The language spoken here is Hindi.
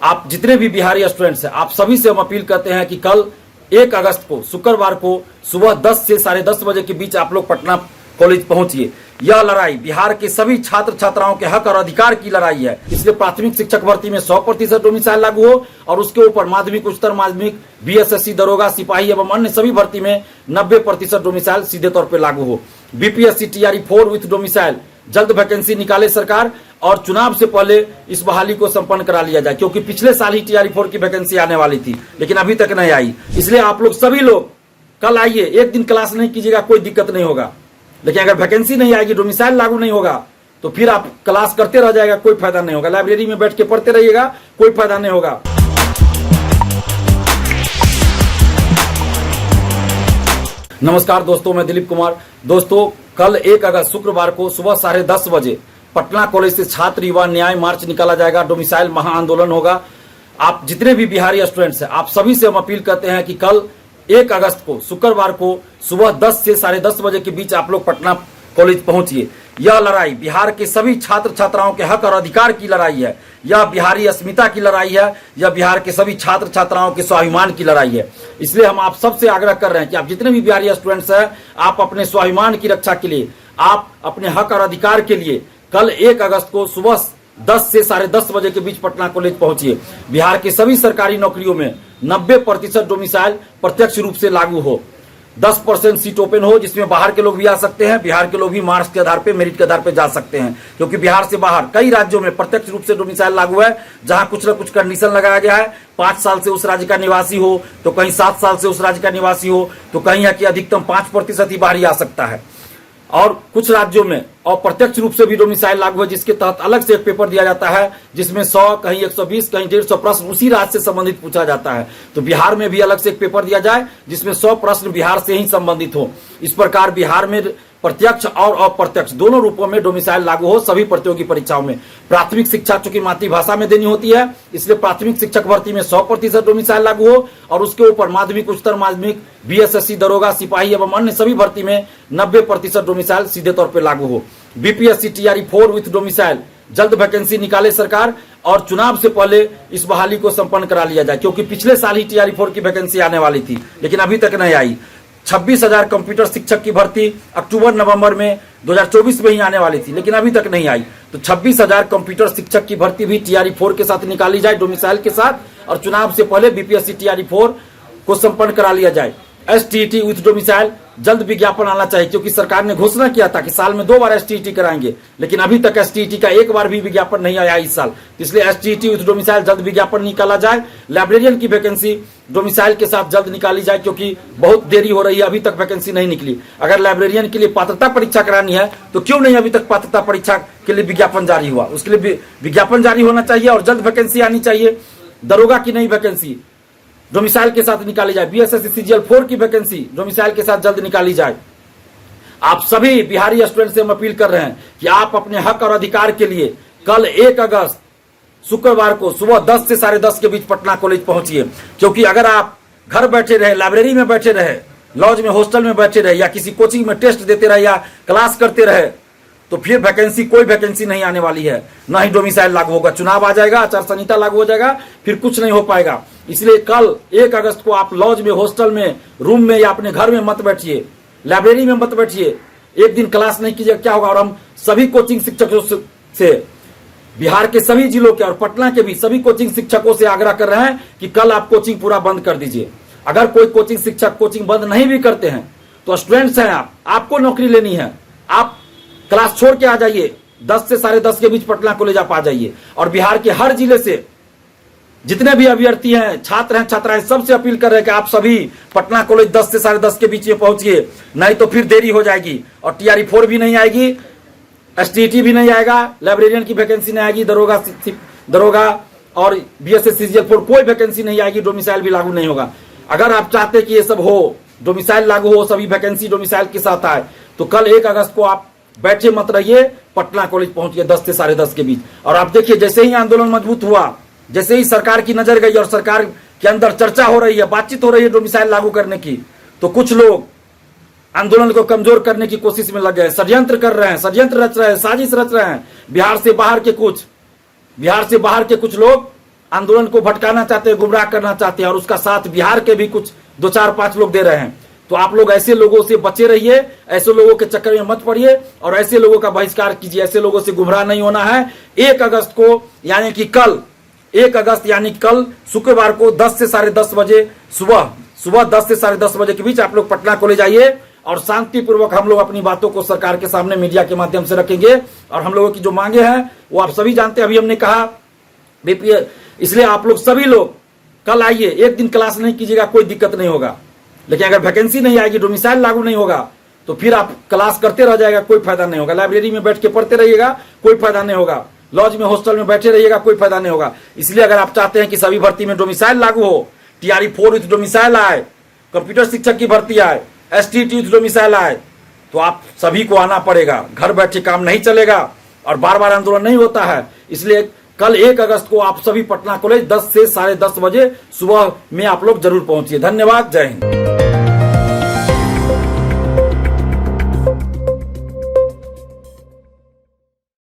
आप जितने भी बिहारी स्टूडेंट्स हैं, आप सभी से हम अपील करते हैं कि कल 1 अगस्त को शुक्रवार को सुबह 10 से 10:30 बजे के बीच आप लोग पटना कॉलेज पहुंचिए। यह लड़ाई बिहार के सभी छात्र छात्राओं के हक और अधिकार की लड़ाई है। इसलिए प्राथमिक शिक्षक भर्ती में 100% डोमिसाइल लागू हो और उसके ऊपर माध्यमिक, उच्चतर माध्यमिक, बीएसएससी, दरोगा, सिपाही एवं अन्य सभी भर्ती में 90% डोमिसाइल सीधे तौर पर लागू हो। बीपीएससी टीआरई 4 विथ डोमिसाइल जल्द वैकेंसी निकाले सरकार और चुनाव से पहले इस बहाली को संपन्न करा लिया जाए, क्योंकि पिछले साल ही टीआरई 4 की वैकेंसी आने वाली थी लेकिन अभी तक नहीं आई। इसलिए आप लोग सभी लोग कल आइए। एक दिन क्लास नहीं कीजिएगा, कोई दिक्कत नहीं होगा, लेकिन अगर वैकेंसी नहीं आएगी, डोमिसाइल लागू नहीं होगा तो फिर आप क्लास करते रह जाएगा, कोई फायदा नहीं होगा। लाइब्रेरी में बैठ के पढ़ते रहिएगा, कोई फायदा नहीं होगा। नमस्कार दोस्तों, मैं दिलीप कुमार। दोस्तों, कल 1 अगस्त शुक्रवार को सुबह 10:30 बजे पटना कॉलेज से छात्र युवा न्याय मार्च निकाला जाएगा। डोमिसाइल महाआंदोलन होगा। आप जितने भी बिहारी स्टूडेंट्स हैं, आप सभी से हम अपील करते हैं कि कल 1 अगस्त को शुक्रवार को सुबह 10 से 10:30 बजे के बीच आप लोग पटना कॉलेज पहुंचिए। यह लड़ाई बिहार के सभी छात्र छात्राओं के हक और अधिकार की लड़ाई है। यह बिहारी अस्मिता की लड़ाई है। यह बिहार के सभी छात्र छात्राओं के स्वाभिमान की लड़ाई है। इसलिए हम आप सबसे आग्रह कर रहे हैं कि आप जितने भी बिहारी स्टूडेंट्स हैं, आप अपने स्वाभिमान की रक्षा के लिए, आप अपने हक और अधिकार के लिए कल 1 अगस्त को सुबह 10 से 10:30 बजे के बीच पटना कॉलेज पहुंचिए। बिहार के सभी सरकारी नौकरियों में 90% डोमिसाइल प्रत्यक्ष रूप से लागू हो। 10% सीट ओपन हो, जिसमें बाहर के लोग भी आ सकते हैं। बिहार के लोग भी मार्क्स के आधार पे, मेरिट के आधार पे जा सकते हैं, क्योंकि बिहार से बाहर कई राज्यों में प्रत्यक्ष रूप से डोमिसाइल लागू है, जहां कुछ न कुछ कंडीशन लगाया गया है। 5 साल से उस राज्य का निवासी हो तो कहीं 7 साल से उस राज्य का निवासी हो तो कहीं है कि अधिकतम 5% ही बाहरी आ सकता है। और कुछ राज्यों में अप्रत्यक्ष रूप से भी डोमिसाइल लागू है, जिसके तहत अलग से एक पेपर दिया जाता है, जिसमें 100, कहीं 120, कहीं 150 प्रश्न उसी राज्य से संबंधित पूछा जाता है। तो बिहार में भी अलग से एक पेपर दिया जाए जिसमें 100 प्रश्न बिहार से ही संबंधित हो। इस प्रकार बिहार में प्रत्यक्ष और अप्रत्यक्ष दोनों रूपों में डोमिसाइल लागू हो सभी प्रतियोगी परीक्षाओं में। प्राथमिक शिक्षा चूंकि मातृभाषा में देनी होती है, इसलिए प्राथमिक शिक्षक भर्ती में 100% डोमिसाइल लागू हो और उसके ऊपर माध्यमिक, उच्चतर माध्यमिक, बीएसएससी, दरोगा, सिपाही एवं अन्य सभी भर्ती में 90% डोमिसाइल सीधे तौर पर लागू हो। बीपीएससी टीआरई 4 विथ डोमिसाइल जल्द वैकेंसी निकाले सरकार और चुनाव से पहले इस बहाली को संपन्न करा लिया जाए, क्योंकि पिछले साल ही टीआरई 4 की वैकेंसी आने वाली थी लेकिन अभी तक नहीं आई। 26,000 कंप्यूटर शिक्षक की भर्ती अक्टूबर नवंबर में 2024 में ही आने वाली थी लेकिन अभी तक नहीं आई। तो 26,000 कंप्यूटर शिक्षक की भर्ती भी टीआरई 4 के साथ निकाली जाए, डोमिसाइल के साथ, और चुनाव से पहले बीपीएससी टीआरई 4 को संपन्न करा लिया जाए। एसटीईटी विथ डोमिसाइल जल्द विज्ञापन आना चाहिए, क्योंकि सरकार ने घोषणा किया था कि साल में 2 बार एसटीईटी कराएंगे, लेकिन अभी तक एसटीईटी का 1 बार भी विज्ञापन नहीं आया इस साल। इसलिए एसटीईटी विथ डोमिसाइल जल्द विज्ञापन निकाला जाए। लाइब्रेरियन की वैकेंसी डोमिसाइल के साथ जल्द निकाली जाए, क्योंकि बहुत देरी हो रही है, अभी तक वैकेंसी नहीं निकली। अगर लाइब्रेरियन के लिए पात्रता परीक्षा करानी है तो क्यों नहीं अभी तक पात्रता परीक्षा के लिए विज्ञापन जारी हुआ? उसके लिए विज्ञापन जारी होना चाहिए और जल्द वैकेंसी आनी चाहिए। दरोगा की नई वैकेंसी डोमिसाइल के साथ निकाली जाए। बीएसएससी सीजीएल 4 की वैकेंसी डोमिसाइल के साथ जल्द निकाली जाए। आप सभी बिहारी स्टूडेंट से हम अपील कर रहे हैं कि आप अपने हक और अधिकार के लिए कल 1 अगस्त शुक्रवार को सुबह 10 से 10:30 के बीच पटना कॉलेज पहुंचिए, क्योंकि अगर आप घर बैठे रहे, लाइब्रेरी में बैठे रहे, लॉज में, हॉस्टल में बैठे रहे या किसी कोचिंग में टेस्ट देते रहे या क्लास करते रहे तो फिर कोई वैकेंसी नहीं आने वाली है, ना ही डोमिसाइल लागू होगा। चुनाव आ जाएगा, आचार संहिता लागू हो जाएगा, फिर कुछ नहीं हो पाएगा। इसलिए कल 1 अगस्त को आप लॉज में, हॉस्टल में, रूम में या अपने घर में मत बैठिए, लाइब्रेरी में मत बैठिए। एक दिन क्लास नहीं कीजिए, क्या होगा? और हम सभी कोचिंग शिक्षकों से, बिहार के सभी जिलों के और पटना के भी सभी कोचिंग शिक्षकों से आग्रह कर रहे हैं कि कल आप कोचिंग पूरा बंद कर दीजिए। अगर कोई कोचिंग शिक्षक कोचिंग बंद नहीं भी करते हैं तो स्टूडेंट्स हैं आपको नौकरी लेनी है, आप क्लास छोड़ के आ जाइए। 10 से 10:30 के बीच पटना कॉलेज आप आ जाइए। और बिहार के हर जिले से जितने भी अभ्यर्थी हैं, छात्र हैं, छात्राएं, सबसे अपील कर रहे हैं कि आप सभी पटना कॉलेज 10 से 10:30 के बीच में पहुंचिए, नहीं तो फिर देरी हो जाएगी और टीआरई 4 भी नहीं आएगी, एसटीईटी भी नहीं आएगा, लाइब्रेरियन की वैकेंसी नहीं आएगी, दरोगा और बीएसएससी सीजीएल 4 कोई वैकेंसी नहीं आएगी, डोमिसाइल भी लागू नहीं होगा। अगर आप चाहते कि ये सब हो, डोमिसाइल लागू हो, सभी वैकेंसी डोमिसाइल के साथ आए, तो कल 1 अगस्त को आप बैठे मत रहिए, पटना कॉलेज पहुंचिए 10 से 10:30 के बीच। और आप देखिए, जैसे ही आंदोलन मजबूत हुआ, जैसे ही सरकार की नजर गई और सरकार के अंदर चर्चा हो रही है, बातचीत हो रही है डोमिसाइल लागू करने की, तो कुछ लोग आंदोलन को कमजोर करने की कोशिश में लग गए, षड्यंत्र कर रहे हैं, षड्यंत्र रच रहे हैं, साजिश रच रहे हैं। बिहार से बाहर के कुछ लोग आंदोलन को भटकाना चाहते हैं, गुमराह करना चाहते हैं, और उसका साथ बिहार के भी कुछ 2-4-5 लोग दे रहे हैं। तो आप लोग ऐसे लोगों से बचे रहिए, ऐसे लोगों के चक्कर में मत पड़िए और ऐसे लोगों का बहिष्कार कीजिए। ऐसे लोगों से गुमराह नहीं होना है। 1 अगस्त को यानी कि कल 1 अगस्त यानी कल शुक्रवार को 10 से 10:30 बजे सुबह 10 से 10:30 बजे के बीच आप लोग पटना कॉलेज आइए और शांतिपूर्वक हम लोग अपनी बातों को सरकार के सामने मीडिया के माध्यम से रखेंगे। और हम लोगों की जो मांगे हैं वो आप सभी जानते हैं। अभी हमने कहा बीपीएल, इसलिए आप लोग सभी लोग कल आइए। एक दिन क्लास नहीं कीजिएगा, कोई दिक्कत नहीं होगा, लेकिन अगर वैकेंसी नहीं आएगी, डोमिसाइल लागू नहीं होगा, तो फिर आप क्लास करते रह जाएगा, कोई फायदा नहीं होगा। लाइब्रेरी में बैठ के पढ़ते रहिएगा, कोई फायदा नहीं होगा। लॉज में, हॉस्टल में बैठे रहिएगा, कोई फायदा नहीं होगा। इसलिए अगर आप चाहते हैं कि सभी भर्ती में डोमिसाइल लागू हो, TRE 4 विथ डोमिसाइल आए, कंप्यूटर शिक्षक की भर्ती आए, STT विथ डोमिसाइल आए, तो आप सभी को आना पड़ेगा। घर बैठे काम नहीं चलेगा और बार बार आंदोलन नहीं होता है। इसलिए कल 1 अगस्त को आप सभी पटना कॉलेज 10 से 10:30 बजे सुबह में आप लोग जरूर पहुंचिए। धन्यवाद। जय हिंद।